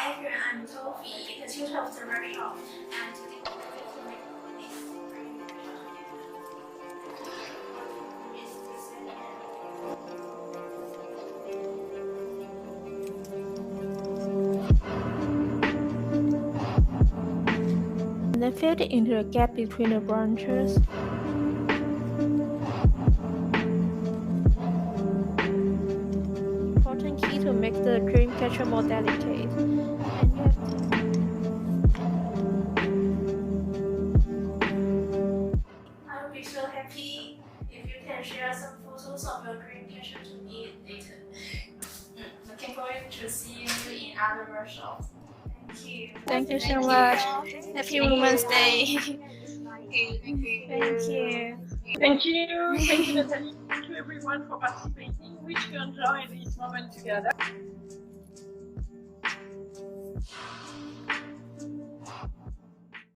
everyone, I'm Toffee, the tutor of the workshop, and today we're going to make this and then fill it into the gap between the branches. Important key to make the Dreamcatcher more delicate. And you have I will be so happy if you can share some photos of your Dreamcatcher to me later. Looking forward to see you in other workshops. Thank you. Thank you so much. Happy Women's Day. Thank you. Thank you. Thank you, Natalie. Thank you everyone for participating. Wish you enjoy this moment together.